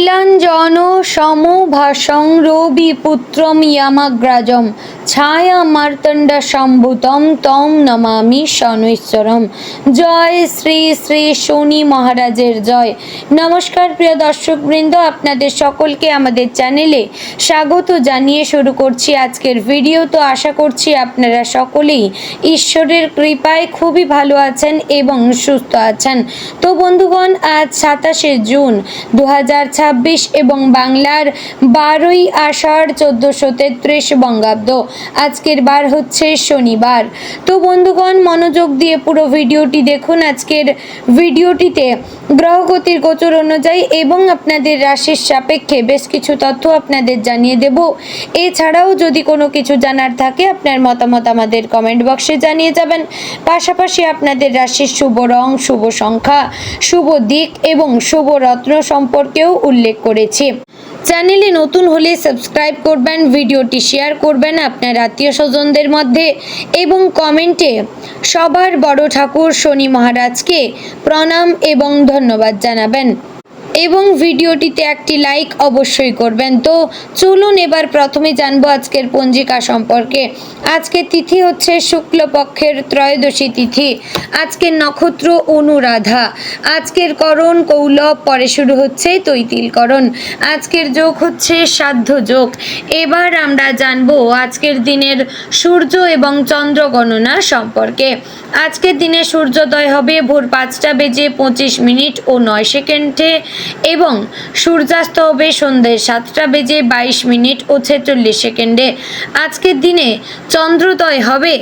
নীলাঞ্জন সমভাসং রবিপুত্রম ইয়ামাগ্রাজম ছায়া মার্তণ্ড সম্ভূতম তম নমামি শনৈশ্বরম। জয় শ্রী শ্রী শনি মহারাজের জয়। নমস্কার প্রিয় দর্শকবৃন্দ, আপনাদের সকলকে আমাদের চ্যানেলে স্বাগত জানিয়ে শুরু করছি আজকের ভিডিও। তো আশা করছি আপনারা সকলেই ঈশ্বরের কৃপায় খুবই ভালো আছেন এবং সুস্থ আছেন। তো বন্ধুগণ, আজ 27শে জুন 2026 এবং বাংলার 12ই আষাঢ় 1433 বঙ্গাব্দ। আজকের বার হচ্ছে শনিবার। তো বন্ধুগণ, মনোযোগ দিয়ে পুরো ভিডিওটি দেখুন। আজকের ভিডিওটিতে গ্রহগতির গোচর অনুযায়ী এবং আপনাদের রাশির সাপেক্ষে বেশ কিছু তথ্য আপনাদের জানিয়ে দেব। এছাড়াও যদি কোনো কিছু জানার থাকে আপনার মতামত আমাদের কমেন্ট বক্সে জানিয়ে যাবেন। পাশাপাশি আপনাদের রাশির শুভ রং, শুভ সংখ্যা, শুভ দিক এবং শুভ রত্ন সম্পর্কেও উল্লেখ করেছি। চ্যানেলে নতুন হলে সাবস্ক্রাইব করবেন, ভিডিওটি শেয়ার করবেন আপনার আত্মীয় স্বজনদের মধ্যে এবং কমেন্টে সবার বড় ঠাকুর শনি মহারাজকে প্রণাম এবং ধন্যবাদ জানাবেন এবং ভিডিওটিতে একটি লাইক অবশ্যই করবেন। তো চলুন এবার প্রথমে জানবো আজকের পঞ্জিকা সম্পর্কে। আজকের তিথি হচ্ছে শুক্লপক্ষের ত্রয়োদশী তিথি। আজকের নক্ষত্র অনুরাধা। আজকের করণ কৌলভ, পরে শুরু হচ্ছে তৈতিলকরণ। আজকের যোগ হচ্ছে সাধ্য যোগ। এবার আমরা জানবো আজকের দিনের সূর্য এবং চন্দ্র গণনা সম্পর্কে। আজকের দিনে সূর্যোদয় হবে ভোর 5:25 ও 9 এবং সূর্যাস্ত হবে সন্ধ্যে 7:22 ও 46। আজকের দিনে চন্দ্রোদয় হবে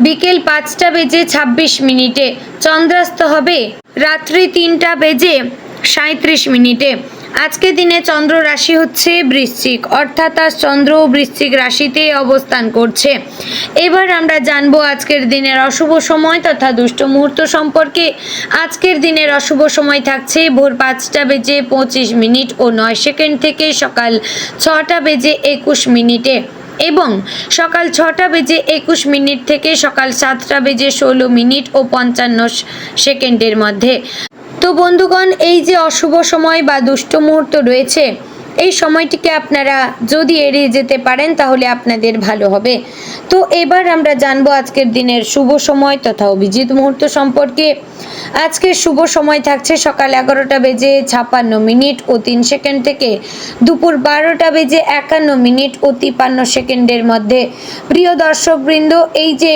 বিকেল 5:26। চন্দ্রাস্ত হবে রাত্রি 3:37। আজকের দিনে চন্দ্র রাশি হচ্ছে বৃশ্চিক, অর্থাৎ আজ চন্দ্র বৃশ্চিক রাশিতে অবস্থান করছে। এবার আমরা জানবো আজকের দিনের অশুভ সময় তথা দুষ্ট মুহূর্ত সম্পর্কে। আজকের দিনের অশুভ সময় থাকছে ভোর 5:25 ও 9 থেকে সকাল 6:21 এবং সকাল 6:21 থেকে সকাল 7:16 ও 55 মধ্যে। তো বন্ধুগণ, এই যে অশুভ সময় বা দুষ্ট মুহূর্ত রয়েছে, এই সময়টিকে আপনারা যদি এড়িয়ে যেতে পারেন তাহলে আপনাদের ভালো হবে। তো এবার আমরা জানবো আজকের দিনের শুভ সময় তথা অভিজিৎ মুহূর্ত সম্পর্কে। আজকের শুভ সময় থাকছে সকাল 11:56 ও 3 থেকে দুপুর 12:51 ও 53 মধ্যে। প্রিয় দর্শকবৃন্দ, এই যে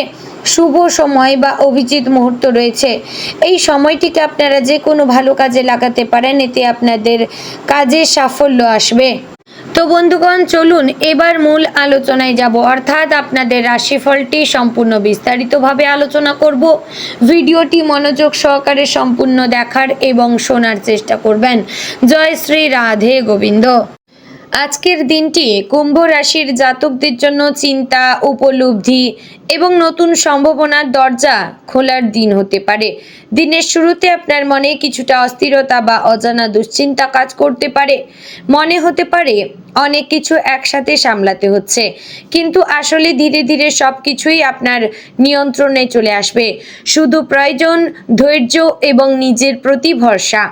শুভ সময় বা অভিজিৎ মুহূর্ত রয়েছে, এই সময়টিকে আপনারা যে কোনো ভালো কাজে লাগাতে পারেন, এতে আপনাদের কাজে সাফল্য আসবে। তো বন্ধুগণ, চলুন এবার মূল আলোচনায় যাব, অর্থাৎ আপনাদের রাশিফলটি সম্পূর্ণ বিস্তারিতভাবে আলোচনা করব। ভিডিওটি মনোযোগ সহকারে সম্পূর্ণ দেখার এবং শোনার চেষ্টা করবেন। জয় শ্রী রাধে গোবিন্দ। আজকের দিনটি কুম্ভ রাশির জাতকদের জন্য চিন্তা, উপলব্ধি এবং নতুন সম্ভাবনার দরজা খোলার দিন হতে পারে। দিনের শুরুতে আপনার মনে কিছুটা অস্থিরতা বা অজানা দুশ্চিন্তা কাজ করতে পারে। মনে হতে পারে অনেক কিছু একসাথে সামলাতে হচ্ছে, কিন্তু আসলে ধীরে ধীরে সব কিছুই আপনার নিয়ন্ত্রণে চলে আসবে। শুধু প্রয়োজন ধৈর্য এবং নিজের প্রতি ভরসা।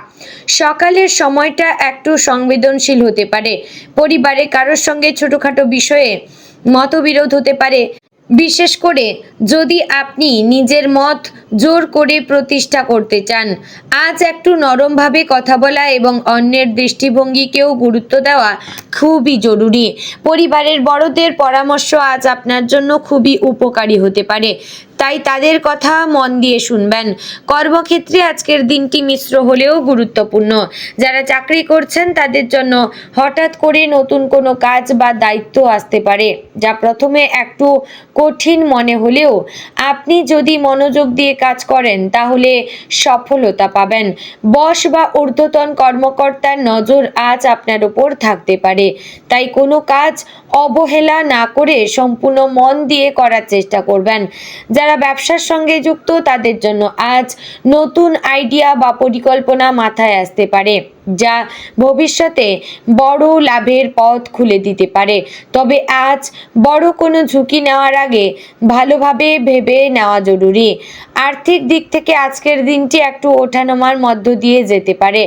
সকালের সময়টা একটু সংবেদনশীল হতে পারে। পরিবারে কারোর সঙ্গে ছোটখাটো বিষয়ে মতবিরোধ হতে পারে, বিশেষ করে যদি আপনি নিজের মত জোর করে প্রতিষ্ঠা করতে চান। আজ একটু নরমভাবে কথা বলা এবং অন্যের দৃষ্টিভঙ্গিকেও গুরুত্ব দেওয়া খুবই জরুরি। পরিবারের বড়দের পরামর্শ আজ আপনার জন্য খুবই উপকারী হতে পারে, তাই তাদের কথা মন দিয়ে শুনবেন। কর্মক্ষেত্রে আজকের দিনটি মিশ্র হলেও গুরুত্বপূর্ণ। যারা চাকরি করছেন তাদের জন্য হঠাৎ করে নতুন কোনো কাজ বা দায়িত্ব আসতে পারে, যা প্রথমে একটু কঠিন মনে হলেও আপনি যদি মনোযোগ দিয়ে কাজ করেন তাহলে সফলতা পাবেন। বস বা ঊর্ধ্বতন কর্মকর্তার নজর আজ আপনার উপর থাকতে পারে, তাই কোনো কাজ অবহেলা না করে সম্পূর্ণ মন দিয়ে করার চেষ্টা করবেন। যারা ব্যবসার সঙ্গে যুক্ত তাদের জন্য আজ নতুন আইডিয়া বা পরিকল্পনা মাথায় আসতে পারে। যা ভবিষ্যতে বড় লাভের পথ খুলে দিতে পারে। তবে আজ বড় কোনো ঝুঁকি নেওয়ার আগে ভালোভাবে ভেবে নেওয়া জরুরি। আর্থিক দিক থেকে আজকের দিনটি একটু ওঠানামার মধ্য দিয়ে যেতে পারে।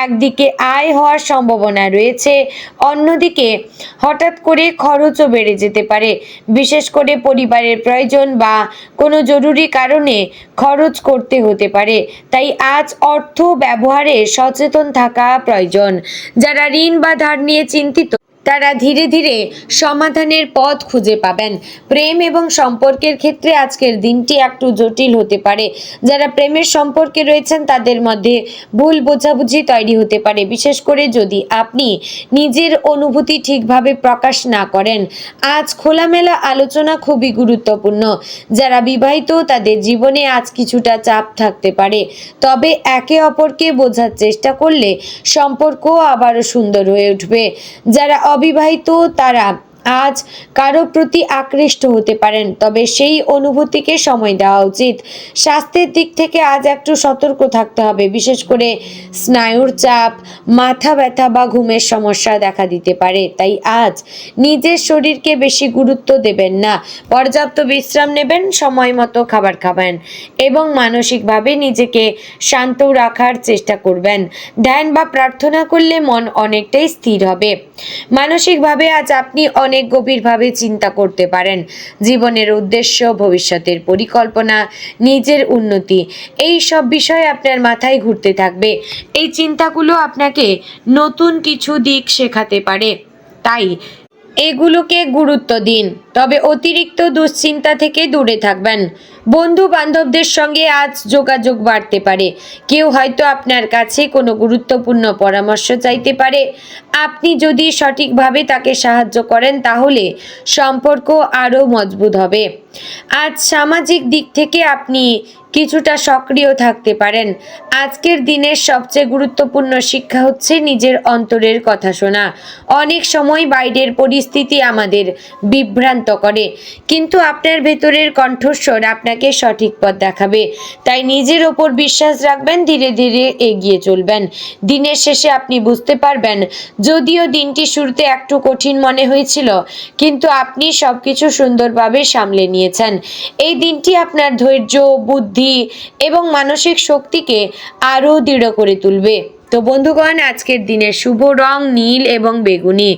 একদিকে আয় হওয়ার সম্ভাবনা রয়েছে, অন্যদিকে হঠাৎ করে খরচও বেড়ে যেতে পারে। বিশেষ করে পরিবারের প্রয়োজন বা কোনো জরুরি কারণে খরচ করতে হতে পারে। তাই আজ অর্থ ব্যবহারে সচেতন থাকা প্রয়োজন। যারা ঋণ বা ধার নিয়ে চিন্তিত তারা ধীরে ধীরে সমাধানের পথ খুঁজে পাবেন। প্রেম এবং সম্পর্কের ক্ষেত্রে আজকের দিনটি একটু জটিল হতে পারে। যারা প্রেমের সম্পর্কে রয়েছেন তাদের মধ্যে ভুল বোঝাবুঝি তৈরি হতে পারে, বিশেষ করে যদি আপনি নিজের অনুভূতি ঠিকভাবে প্রকাশ না করেন। আজ খোলামেলা আলোচনা খুবই গুরুত্বপূর্ণ। যারা বিবাহিত তাদের জীবনে আজ কিছুটা চাপ থাকতে পারে, তবে একে অপরকে বোঝার চেষ্টা করলে সম্পর্ক আবারও সুন্দর হয়ে উঠবে। যারা অবিবাহিত তারা আজ কারো প্রতি আকৃষ্ট হতে পারেন, তবে সেই অনুভূতিকে সময় দেওয়া উচিত। স্বাস্থ্যের দিক থেকে আজ একটু সতর্ক থাকতে হবে, বিশেষ করে স্নায়ুর চাপ, মাথা ব্যথা বা ঘুমের সমস্যা দেখা দিতে পারে। তাই আজ নিজের শরীরকে বেশি গুরুত্ব দেবেন না, পর্যাপ্ত বিশ্রাম নেবেন, সময় মতো খাবার খাবেন এবং মানসিকভাবে নিজেকে শান্ত রাখার চেষ্টা করবেন। ধ্যান বা প্রার্থনা করলে মন অনেকটাই স্থির হবে। মানসিকভাবে আজ আপনি অনেক গভীরভাবে চিন্তা করতে পারেন। জীবনের উদ্দেশ্য, ভবিষ্যতের পরিকল্পনা, নিজের উন্নতি, এই সব বিষয় আপনার মাথায় ঘুরতে থাকবে। এই চিন্তাগুলো আপনাকে নতুন কিছু দিক শেখাতে পারে, তাই এগুলোকে গুরুত্ব দিন। তবে অতিরিক্ত দুশ্চিন্তা থেকে দূরে থাকবেন। বন্ধু বান্ধবদের সঙ্গে আজ যোগাযোগ বাড়তে পারে। কেউ হয়তো আপনার কাছে কোনো গুরুত্বপূর্ণ পরামর্শ চাইতে পারে। আপনি যদি সঠিকভাবে তাকে সাহায্য করেন তাহলে সম্পর্ক আরও মজবুত হবে। আজ সামাজিক দিক থেকে আপনি কিছুটা সক্রিয় থাকতে পারেন। আজকের দিনের সবচেয়ে গুরুত্বপূর্ণ শিক্ষা হচ্ছে নিজের অন্তরের কথা শোনা। অনেক সময় বাইরের পরিস্থিতি আমাদের বিভ্রান্ত করে, কিন্তু আপনার ভেতরের কণ্ঠস্বর আপনাকে সঠিক পথ দেখাবে। তাই নিজের ওপর বিশ্বাস রাখবেন, ধীরে ধীরে এগিয়ে চলবেন। দিনের শেষে আপনি বুঝতে পারবেন, যদিও দিনটি শুরুতে একটু কঠিন মনে হয়েছিল, কিন্তু আপনি সবকিছু সুন্দরভাবে সামলে নিয়েছেন। এই দিনটি আপনার ধৈর্য, বুদ্ধি এবং মানসিক শক্তিকে আরও দৃঢ় করে তুলবে। তো বন্ধুগণ, আজকের দিনের শুভ রং নীল এবং বেগুনি।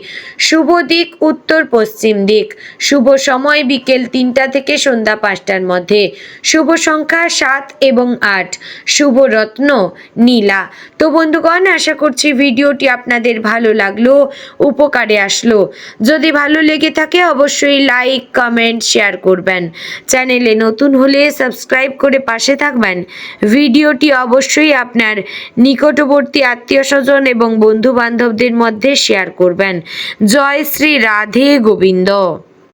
শুভ দিক উত্তর পশ্চিম দিক। শুভ সময় বিকেল 3টা থেকে সন্ধ্যা 5টার মধ্যে। শুভ সংখ্যা 7 এবং 8। শুভ রত্ন নীলা। তো বন্ধুগণ, আশা করছি ভিডিওটি আপনাদের ভালো লাগলো, উপকারে আসলো। যদি ভালো লেগে থাকে অবশ্যই লাইক, কমেন্ট, শেয়ার করবেন। চ্যানেলে নতুন হলে সাবস্ক্রাইব করে পাশে থাকবেন। ভিডিওটি অবশ্যই আপনার নিকটবর্তী আত্মীয় স্বজন এবং বন্ধু বান্ধবদের মধ্যে শেয়ার করবেন। জয় শ্রী রাধে গোবিন্দ।